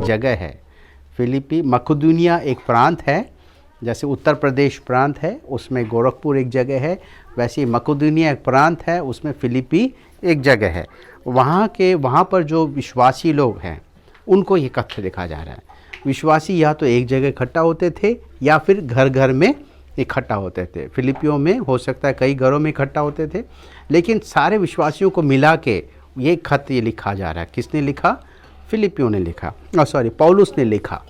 जगह है। फिलिपी, मकदूनिया एक प्रांत है, जैसे उत्तर प्रदेश प्रांत है उसमें गोरखपुर एक जगह है, वैसे ही मकदूनिया एक प्रांत है उसमें फिलिपी एक जगह है। वहाँ पर जो विश्वासी लोग हैं उनको ये कथ्य लिखा जा रहा है। विश्वासी या तो एक जगह इकट्ठा होते थे या फिर घर घर में इकट्ठा होते थे। फिलिपियों में हो सकता है कई घरों में इकट्ठा होते थे, लेकिन सारे विश्वासियों को मिला के ये खत ये लिखा जा रहा है। किसने लिखा? फिलिपियों ने लिखा, पौलुस ने लिखा।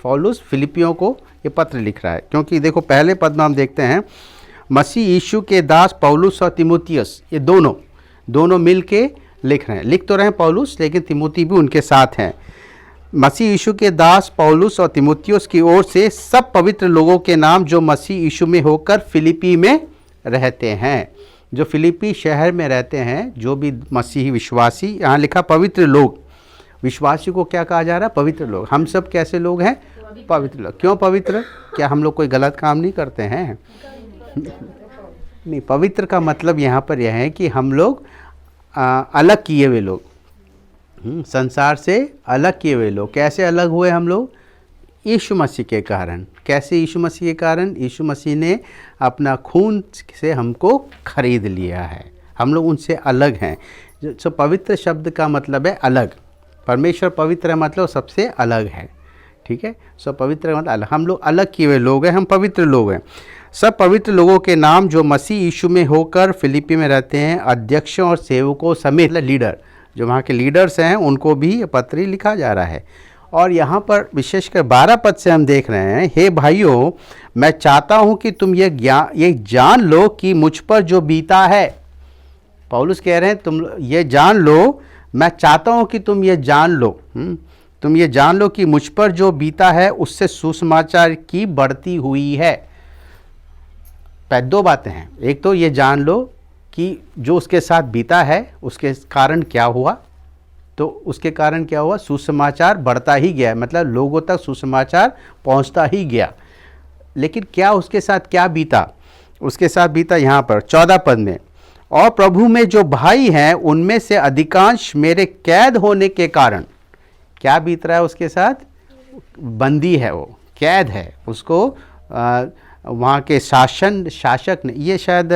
पौलुस फिलिपियों को ये पत्र लिख रहा है, क्योंकि देखो पहले पद में हम देखते हैं मसीह यीशु के दास पौलुस और तिमुथियुस, ये दोनों मिल के लिख रहे हैं। लिख तो रहे हैं पौलुस, लेकिन तिमुथी भी उनके साथ हैं। मसीह यीशु के दास पौलुस और तिमुथियुस की ओर से सब पवित्र लोगों के नाम जो मसीह यीशु में होकर फिलिपी में रहते हैं। जो फिलिपी शहर में रहते हैं, जो भी मसीही विश्वासी, यहाँ लिखा पवित्र लोग। विश्वासी को क्या कहा जा रहा है? पवित्र लोग। हम सब कैसे लोग हैं? पवित्र लोग। क्यों पवित्र? क्या हम लोग कोई गलत काम नहीं करते हैं? नहीं, पवित्र का मतलब यहाँ पर यह है कि हम लोग अलग किए हुए लोग, संसार से अलग किए हुए लोग। कैसे अलग हुए हम लोग? यीशु मसीह के कारण। कैसे यीशु मसीह के कारण? यीशु मसीह ने अपना खून से हमको खरीद लिया है, हम लोग उनसे अलग हैं। जो पवित्र शब्द का मतलब है अलग। परमेश्वर पवित्र है मतलब सबसे अलग है, ठीक है। सो पवित्र मतलब अलग, हम लोग अलग किए हुए लोग हैं, हम पवित्र लोग हैं। सब पवित्र लोगों के नाम जो मसीह यीशु में होकर फिलिपी में रहते हैं, अध्यक्षों और सेवकों समेत लीडर, जो वहाँ के लीडर्स हैं, उनको भी ये पत्री लिखा जा रहा है। और यहाँ पर विशेषकर 12 पद से हम देख रहे हैं, हे भाइयों, मैं चाहता हूँ कि तुम ये जान लो कि मुझ पर जो बीता है। पौलुस कह रहे हैं तुम ये जान लो, मैं चाहता हूँ कि तुम ये जान लो, तुम ये जान लो कि मुझ पर जो बीता है उससे सुसमाचार की बढ़ती हुई है। दो बातें हैं, एक तो ये जान लो कि जो उसके साथ बीता है उसके कारण क्या हुआ, तो उसके कारण क्या हुआ? सुसमाचार बढ़ता ही गया, मतलब लोगों तक सुसमाचार पहुंचता ही गया। लेकिन क्या उसके साथ क्या बीता? उसके साथ बीता यहाँ पर 14 पद में, और प्रभु में जो भाई हैं उनमें से अधिकांश मेरे कैद होने के कारण। क्या बीत रहा है उसके साथ? बंदी है, वो कैद है, उसको वहाँ के शासक ने, ये शायद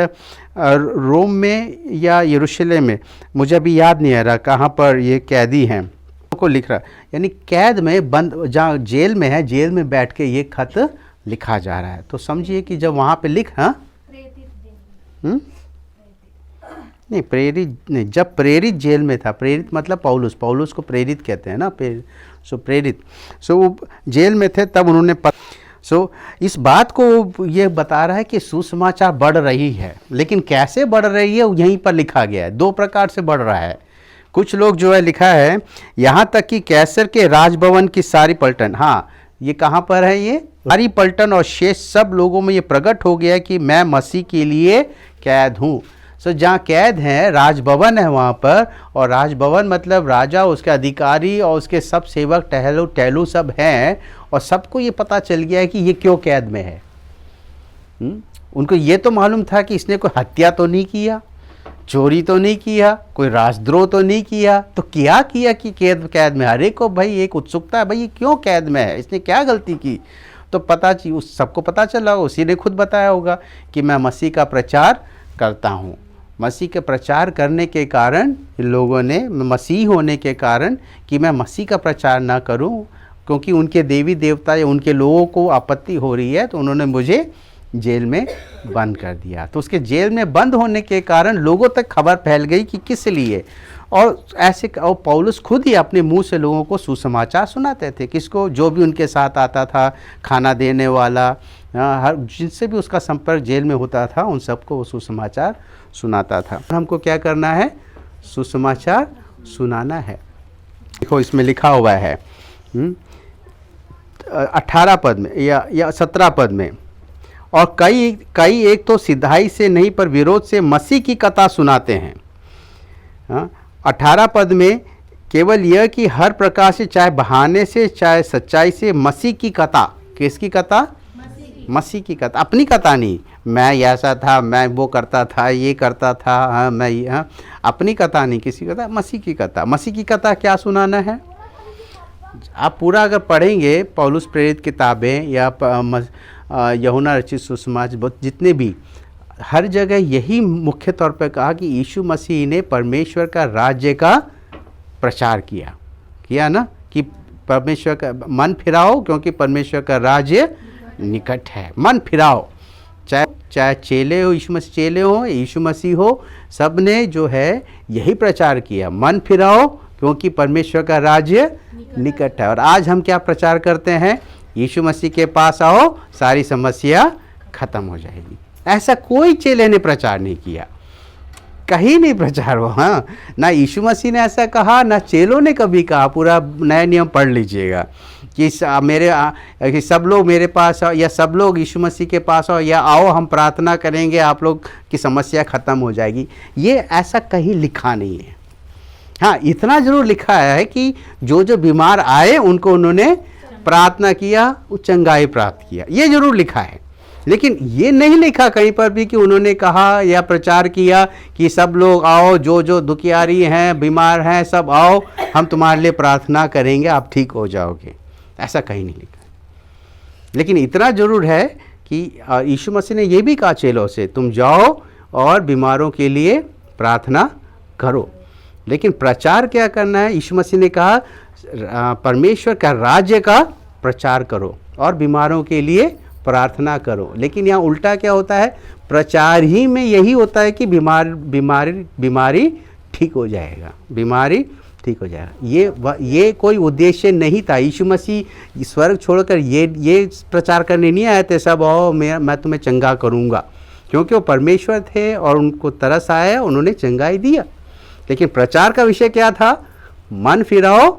रोम में या यरूशलेम में, मुझे अभी याद नहीं आ रहा कहाँ पर ये कैदी हैं, को लिख रहा, यानी कैद में बंद, जहाँ जेल में है, जेल में बैठ के ये खत लिखा जा रहा है। तो समझिए कि जब वहाँ पे नहीं, प्रेरित नहीं, जब प्रेरित जेल में था, प्रेरित मतलब पौलुस को प्रेरित कहते हैं ना, प्रेरित, वो जेल में थे तब उन्होंने इस बात को ये बता रहा है कि सुसमाचार बढ़ रही है। लेकिन कैसे बढ़ रही है यहीं पर लिखा गया है, 2 प्रकार से बढ़ रहा है। कुछ लोग जो है लिखा है यहाँ तक कि कैसर के राजभवन की सारी पलटन, हाँ ये कहाँ पर है? ये सारी पलटन और शेष सब लोगों में ये प्रकट हो गया कि मैं मसीह के लिए कैद हूँ। जहाँ कैद है, राजभवन है वहाँ पर, और राजभवन मतलब राजा, उसके अधिकारी और उसके सब सेवक टहलू सब हैं, और सबको ये पता चल गया है कि ये क्यों कैद में है। उनको ये तो मालूम था कि इसने कोई हत्या तो नहीं किया, चोरी तो नहीं किया, कोई राजद्रोह तो नहीं किया, तो क्या किया कि कैद में। हर एक को भाई एक उत्सुकता है, भाई ये क्यों कैद में है, इसने क्या गलती की। तो सबको पता चला, उसी ने खुद बताया होगा कि मैं मसीह का प्रचार करता हूँ। मसीह के प्रचार करने के कारण लोगों ने, मसीह होने के कारण, कि मैं मसीह का प्रचार ना करूं क्योंकि उनके देवी देवता या उनके लोगों को आपत्ति हो रही है, तो उन्होंने मुझे जेल में बंद कर दिया। तो उसके जेल में बंद होने के कारण लोगों तक खबर फैल गई कि किस लिए, और पौलुस खुद ही अपने मुंह से लोगों को सुसमाचार सुनाते थे। किसको? जो भी उनके साथ आता था, खाना देने वाला, हर जिनसे भी उसका संपर्क जेल में होता था, उन सबको वो सुसमाचार सुनाता था। हमको क्या करना है? सुसमाचार सुनाना है। देखो इसमें लिखा हुआ है 18 पद में या 17 पद में, और कई एक तो सिधाई से नहीं पर विरोध से मसीह की कथा सुनाते हैं। 18 पद में केवल यह कि हर प्रकार से, चाहे बहाने से चाहे सच्चाई से, मसीह की कथा। किसकी कथा? मसीह की कथा, अपनी कथा नहीं, मैं ऐसा था, मैं वो करता था, ये करता था, हाँ मैं अपनी कथा नहीं, किसी कथा, मसीह की कथा। मसीह की कथा क्या सुनाना है? आप पूरा अगर पढ़ेंगे पौलुस प्रेरित किताबें या यूहन्ना रचित सुसमाचार जितने भी, हर जगह यही मुख्य तौर पर कहा कि यीशु मसीह ने परमेश्वर का राज्य का प्रचार किया ना, कि परमेश्वर का मन फिराओ क्योंकि परमेश्वर का राज्य निकट है। मन फिराओ, चाहे चेले हो, यीशु मसीह चेले हो, यीशु मसीह हो, सब ने जो है यही प्रचार किया, मन फिराओ क्योंकि परमेश्वर का राज्य निकट है। और आज हम क्या प्रचार करते हैं? यीशु मसीह के पास आओ, सारी समस्या खत्म हो जाएगी। ऐसा कोई चेले ने प्रचार नहीं किया, कहीं नहीं प्रचार हो। हाँ, ना यीशु मसीह ने ऐसा कहा, ना चेलों ने कभी कहा। पूरा नया नियम पढ़ लीजिएगा कि कि सब लोग मेरे पास आओ, या सब लोग यीशु मसीह के पास आओ, या आओ हम प्रार्थना करेंगे, आप लोग की समस्या ख़त्म हो जाएगी। ये ऐसा कहीं लिखा नहीं है। हाँ, इतना ज़रूर लिखा है कि जो बीमार आए उनको उन्होंने प्रार्थना किया, चंगाई प्राप्त किया, ये ज़रूर लिखा है। लेकिन ये नहीं लिखा कहीं पर भी कि उन्होंने कहा या प्रचार किया कि सब लोग आओ, जो दुखियारी हैं, बीमार हैं, सब आओ, हम तुम्हारे लिए प्रार्थना करेंगे, आप ठीक हो जाओगे। ऐसा कहीं नहीं लिखा। लेकिन इतना ज़रूर है कि यीशु मसीह ने ये भी कहा चेलों से, तुम जाओ और बीमारों के लिए प्रार्थना करो। लेकिन प्रचार क्या करना है? यीशु मसीह ने कहा परमेश्वर का राज्य का प्रचार करो और बीमारों के लिए प्रार्थना करो। लेकिन यहाँ उल्टा क्या होता है? प्रचार ही में यही होता है कि बीमारी ठीक हो जाएगा, बीमारी ठीक हो जाएगा। ये कोई उद्देश्य नहीं था। यीशु मसीह स्वर्ग छोड़कर ये प्रचार करने नहीं आए थे सब आओ मैं तुम्हें चंगा करूँगा, क्योंकि वो परमेश्वर थे और उनको तरस आया, उन्होंने चंगाई दिया। लेकिन प्रचार का विषय क्या था? मन फिराओ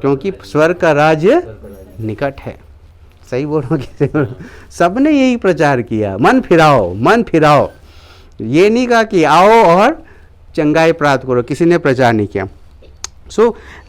क्योंकि स्वर्ग का राज्य निकट है। सही बोलोगे? सबने यही प्रचार किया, मन फिराओ, मन फिराओ। ये नहीं कहा कि आओ और चंगाई प्राप्त करो, किसी ने प्रचार नहीं किया।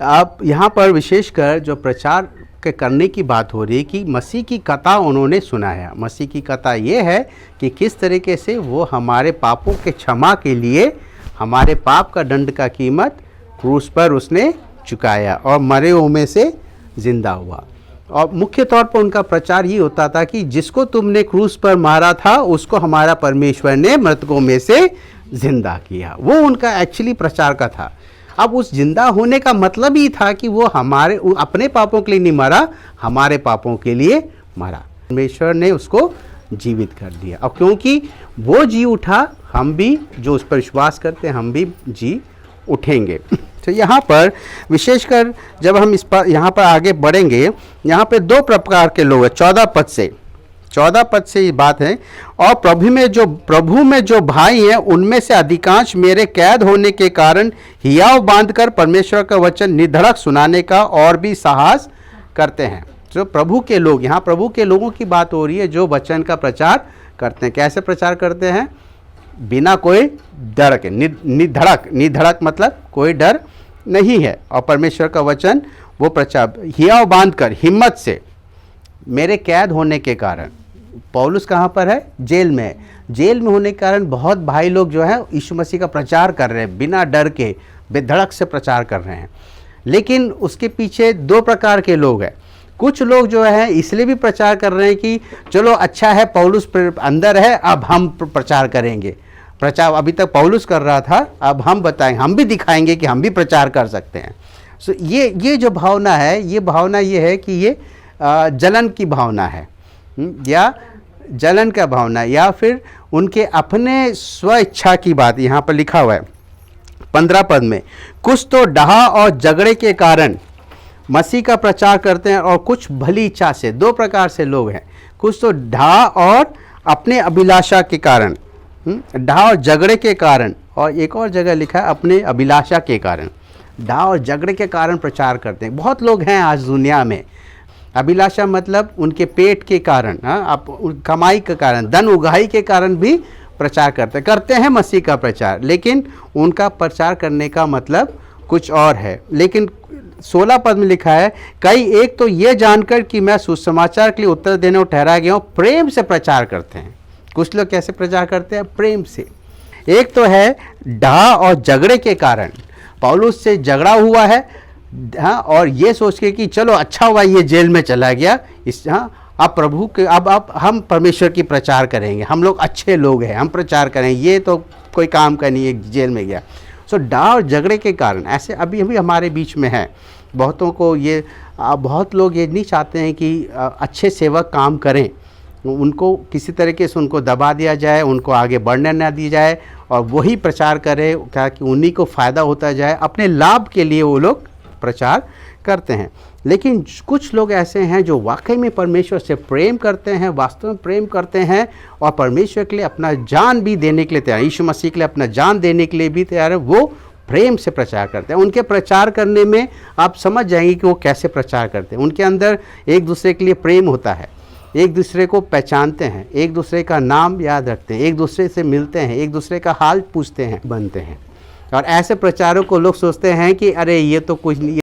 आप यहाँ पर विशेषकर जो प्रचार के करने की बात हो रही है कि मसीह की कथा उन्होंने सुनाया। मसीह की कथा ये है कि किस तरीके से वो हमारे पापों के क्षमा के लिए हमारे पाप का दंड का कीमत क्रूस पर उसने चुकाया और मरे हुए में से जिंदा हुआ। और मुख्य तौर पर उनका प्रचार ये होता था कि जिसको तुमने क्रूस पर मारा था उसको हमारा परमेश्वर ने मृतकों में से जिंदा किया। वो उनका एक्चुअली प्रचार का था। अब उस जिंदा होने का मतलब ही था कि वो हमारे अपने पापों के लिए नहीं मरा, हमारे पापों के लिए मरा। परमेश्वर ने उसको जीवित कर दिया और क्योंकि वो जी उठा, हम भी जो उस पर विश्वास करते हैं हम भी जी उठेंगे। तो यहाँ पर विशेषकर जब हम इस पर यहाँ पर आगे बढ़ेंगे, यहाँ पे दो प्रकार के लोग हैं। 14 पद से ये बात है। और प्रभु में जो भाई हैं उनमें से अधिकांश मेरे कैद होने के कारण हियाव बांधकर परमेश्वर का वचन निधड़क सुनाने का और भी साहस करते हैं। जो प्रभु के लोग, यहाँ प्रभु के लोगों की बात हो रही है जो वचन का प्रचार करते हैं। कैसे प्रचार करते हैं? बिना कोई डर के, निधड़क मतलब कोई डर नहीं है। और परमेश्वर का वचन वो प्रचार हियाव बांधकर हिम्मत से। मेरे कैद होने के कारण, पौलुस कहाँ पर है? जेल में है। जेल में होने के कारण बहुत भाई लोग जो है यीशु मसीह का प्रचार कर रहे हैं, बिना डर के बेधड़क से प्रचार कर रहे हैं। लेकिन उसके पीछे दो प्रकार के लोग हैं। कुछ लोग जो है इसलिए भी प्रचार कर रहे हैं कि चलो अच्छा है पौलुस अंदर है, अब हम प्रचार करेंगे। प्रचार अभी तक पौलुस कर रहा था, अब हम बताएंगे, हम भी दिखाएंगे कि हम भी प्रचार कर सकते हैं। सो ये जो भावना है, ये भावना ये है कि ये जलन की भावना है, या जलन का भावना, या फिर उनके अपने स्व इच्छा की बात। यहाँ पर लिखा हुआ है 15 पद में, कुछ तो डहा और झगड़े के कारण मसीह का प्रचार करते हैं और कुछ भली इच्छा से। दो प्रकार से लोग हैं, कुछ तो डहा और अपने अभिलाषा के कारण, डहा और झगड़े के कारण, और एक और जगह लिखा है अपने अभिलाषा के कारण। डहा और झगड़े के कारण प्रचार करते हैं। बहुत लोग हैं आज दुनिया में। अभिलाषा मतलब उनके पेट के कारण, आप कमाई के कारण, धन उगाही के कारण भी प्रचार करते हैं मसीह का प्रचार, लेकिन उनका प्रचार करने का मतलब कुछ और है। लेकिन 16 पद में लिखा है, कई एक तो ये जानकर कि मैं सुसमाचार के लिए उत्तर देने और ठहरा गया हूँ, प्रेम से प्रचार करते हैं। कुछ लोग कैसे प्रचार करते हैं? प्रेम से। एक तो है डहा और झगड़े के कारण, पौलुस से झगड़ा हुआ है, हाँ, और ये सोच के कि चलो अच्छा हुआ ये जेल में चला गया, इस हाँ अब प्रभु के अब हम परमेश्वर की प्रचार करेंगे, हम लोग अच्छे लोग हैं, हम प्रचार करेंगे, ये तो कोई काम का नहीं है, जेल में गया। सो डाह और झगड़े के कारण ऐसे अभी अभी हमारे बीच में है। बहुतों को ये बहुत लोग ये नहीं चाहते हैं कि अच्छे सेवक काम करें, उनको किसी तरीके से उनको दबा दिया जाए, उनको आगे बढ़ने ना दी जाए और वही प्रचार करें ताकि उन्हीं को फ़ायदा होता जाए, अपने लाभ के लिए वो लोग प्रचार करते हैं। लेकिन कुछ लोग ऐसे हैं जो वाकई में परमेश्वर से प्रेम करते हैं, वास्तव में प्रेम करते हैं और परमेश्वर के लिए अपना जान भी देने के लिए तैयार, यीशु मसीह के लिए अपना जान देने के लिए भी तैयार है, वो प्रेम से प्रचार करते हैं। उनके प्रचार करने में आप समझ जाएंगे कि वो कैसे प्रचार करते हैं। उनके अंदर एक दूसरे के लिए प्रेम होता है, एक दूसरे को पहचानते हैं, एक दूसरे का नाम याद रखते हैं, एक दूसरे से मिलते हैं, एक दूसरे का हाल पूछते हैं, बनते हैं। और ऐसे प्रचारों को लोग सोचते हैं कि अरे ये तो कुछ नहीं,